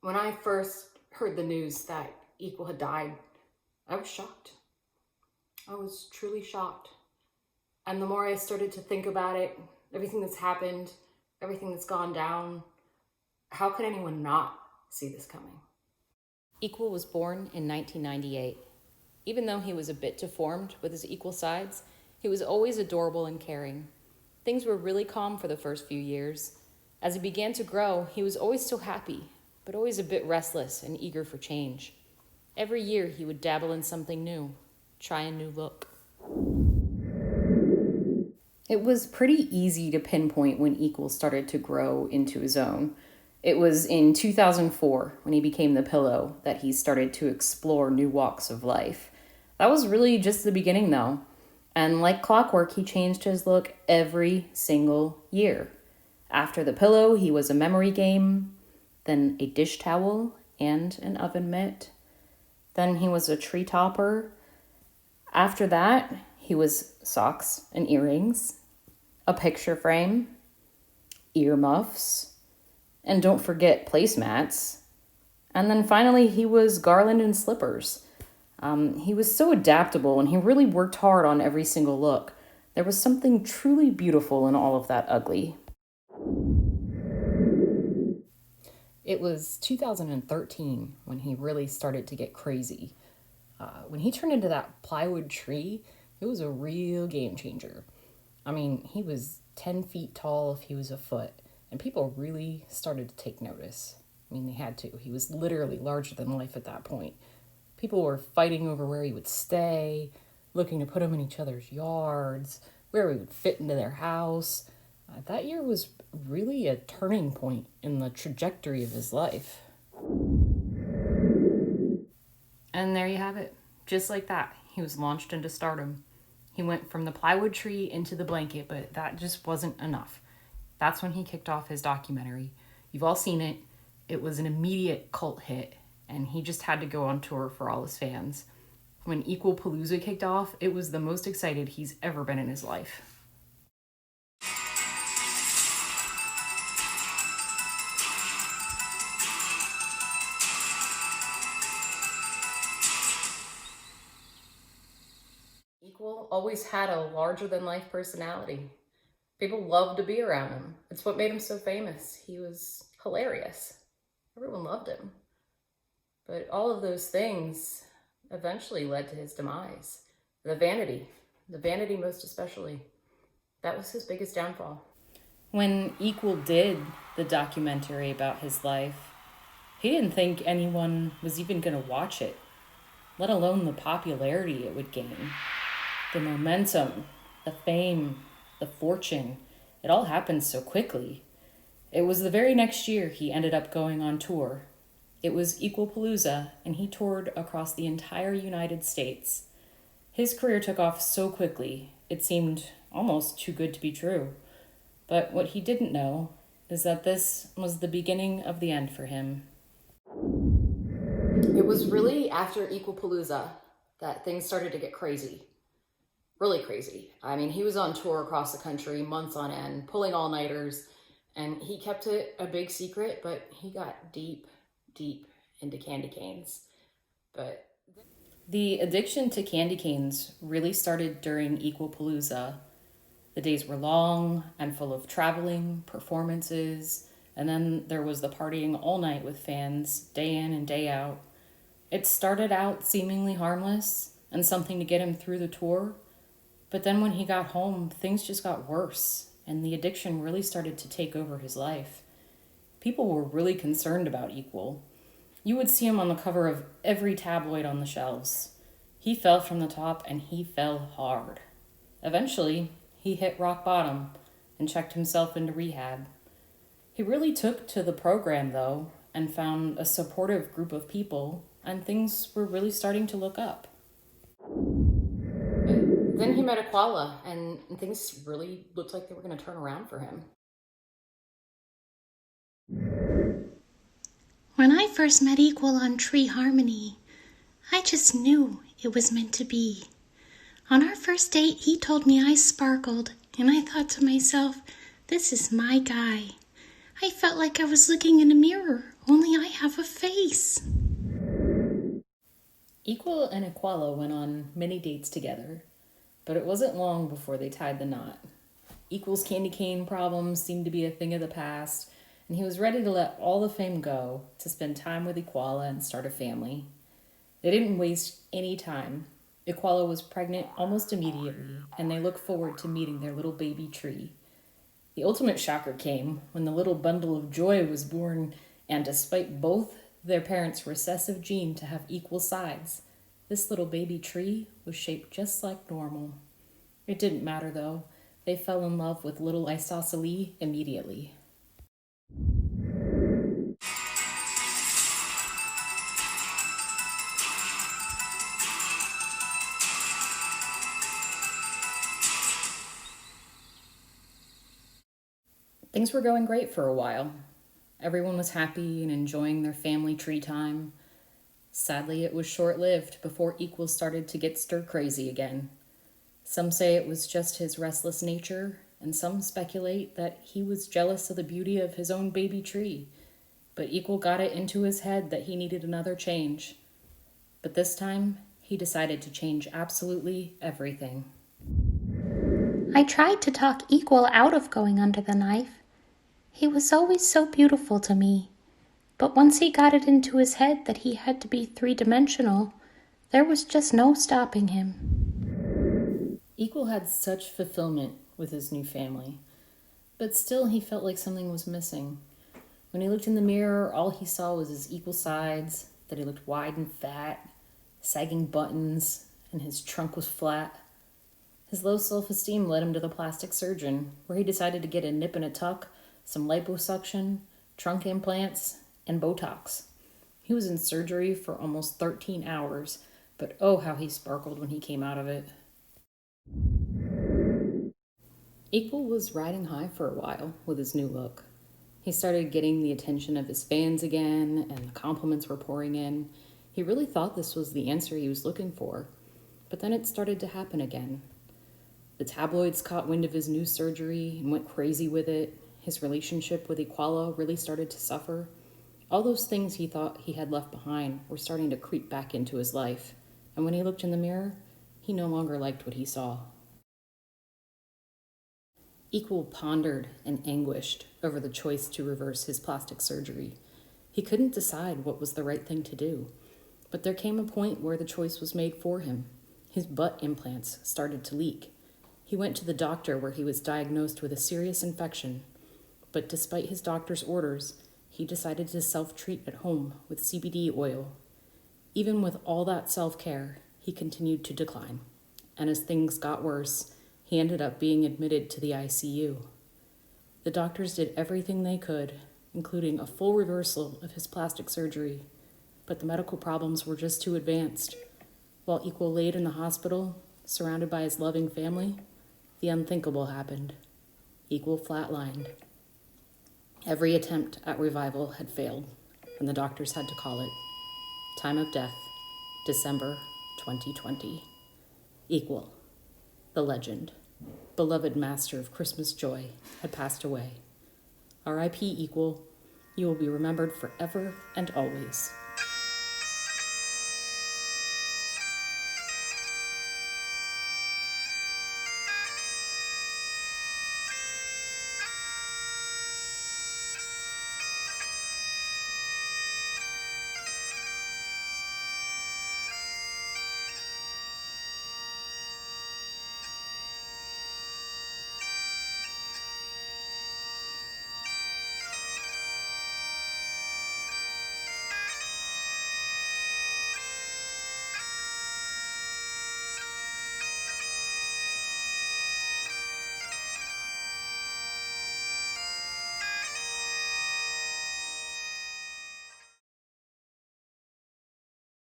When I first heard the news that Equal had died, I was shocked. I was truly shocked. And the more I started to think about it, everything that's happened, everything that's gone down, how could anyone not see this coming? Equal was born in 1998. Even though he was a bit deformed with his equal sides, he was always adorable and caring. Things were really calm for the first few years. As he began to grow, he was always so happy, but always a bit restless and eager for change. Every year he would dabble in something new, try a new look. It was pretty easy to pinpoint when Equal started to grow into his own. It was in 2004, when he became the Pillow, that he started to explore new walks of life. That was really just the beginning, though. And like clockwork, he changed his look every single year. After the Pillow, he was a memory game, then a dish towel and an oven mitt. Then he was a tree topper. After that, he was socks and earrings, a picture frame, earmuffs, and don't forget placemats. And then finally, he was garland and slippers. He was so adaptable and he really worked hard on every single look. There was something truly beautiful in all of that ugly. It was 2013 when he really started to get crazy. When he turned into that plywood tree, it was a real game changer. I mean, he was 10 feet tall if he was a foot, and people really started to take notice. I mean, they had to. He was literally larger than life at that point. People were fighting over where he would stay, looking to put him in each other's yards, where he would fit into their house. That year was really a turning point in the trajectory of his life. And there you have it. Just like that, he was launched into stardom. He went from the plywood tree into the blanket, but that just wasn't enough. That's when he kicked off his documentary. You've all seen it. It was an immediate cult hit, and he just had to go on tour for all his fans. When Equal Palooza kicked off, it was the most excited he's ever been in his life. Equal always had a larger-than-life personality. People loved to be around him. It's what made him so famous. He was hilarious. Everyone loved him. But all of those things eventually led to his demise. The vanity most especially. That was his biggest downfall. When Equal did the documentary about his life, he didn't think anyone was even going to watch it, let alone the popularity it would gain. The momentum, the fame, the fortune, it all happened so quickly. It was the very next year he ended up going on tour. It was Equal Palooza, and he toured across the entire United States. His career took off so quickly, it seemed almost too good to be true. But what he didn't know is that this was the beginning of the end for him. It was really after Equal Palooza that things started to get crazy. Really crazy. I mean, he was on tour across the country, months on end, pulling all-nighters, and he kept it a big secret, but he got deep into candy canes. But the addiction to candy canes really started during Equal Palooza. The days were long and full of traveling, performances, and then there was the partying all night with fans, day in and day out. It started out seemingly harmless and something to get him through the tour, but then when he got home, things just got worse, and the addiction really started to take over his life. People were really concerned about Equal. You would see him on the cover of every tabloid on the shelves. He fell from the top, and he fell hard. Eventually, he hit rock bottom and checked himself into rehab. He really took to the program, though, and found a supportive group of people, and things were really starting to look up. Then he met Aquala, and things really looked like they were going to turn around for him. When I first met Equal on Tree Harmony, I just knew it was meant to be. On our first date, he told me I sparkled, and I thought to myself, this is my guy. I felt like I was looking in a mirror, only I have a face. Equal and Equala went on many dates together, but it wasn't long before they tied the knot. Equal's candy cane problems seemed to be a thing of the past, and he was ready to let all the fame go to spend time with Equala and start a family. They didn't waste any time. Equala was pregnant almost immediately, and they looked forward to meeting their little baby Tree. The ultimate shocker came when the little bundle of joy was born, and despite both their parents' recessive gene to have equal sides, this little baby Tree was shaped just like normal. It didn't matter though. They fell in love with little Isosceles immediately. Things were going great for a while. Everyone was happy and enjoying their family tree time. Sadly, it was short-lived before Equal started to get stir-crazy again. Some say it was just his restless nature, and some speculate that he was jealous of the beauty of his own baby Tree. But Equal got it into his head that he needed another change. But this time, he decided to change absolutely everything. I tried to talk Equal out of going under the knife. He was always so beautiful to me. But once he got it into his head that he had to be three-dimensional, there was just no stopping him. Equal had such fulfillment with his new family, but still he felt like something was missing. When he looked in the mirror, all he saw was his equal sides, that he looked wide and fat, sagging buttons, and his trunk was flat. His low self-esteem led him to the plastic surgeon, where he decided to get a nip and a tuck, some liposuction, trunk implants, and Botox. He was in surgery for almost 13 hours, but oh how he sparkled when he came out of it. Equal was riding high for a while with his new look. He started getting the attention of his fans again, and the compliments were pouring in. He really thought this was the answer he was looking for, but then it started to happen again. The tabloids caught wind of his new surgery and went crazy with it. His relationship with Equala really started to suffer. All those things he thought he had left behind were starting to creep back into his life, and when he looked in the mirror, he no longer liked what he saw. Equal pondered and anguished over the choice to reverse his plastic surgery. He couldn't decide what was the right thing to do, but there came a point where the choice was made for him. His butt implants started to leak. He went to the doctor where he was diagnosed with a serious infection, but despite his doctor's orders, he decided to self-treat at home with CBD oil. Even with all that self-care, he continued to decline, and as things got worse, he ended up being admitted to the ICU. The doctors did everything they could, including a full reversal of his plastic surgery, but the medical problems were just too advanced. While Equal laid in the hospital, surrounded by his loving family, the unthinkable happened. Equal flatlined. Every attempt at revival had failed, and the doctors had to call it time of death, December 2020. Equal, the legend, beloved master of Christmas joy, had passed away. R.I.P. Equal, you will be remembered forever and always.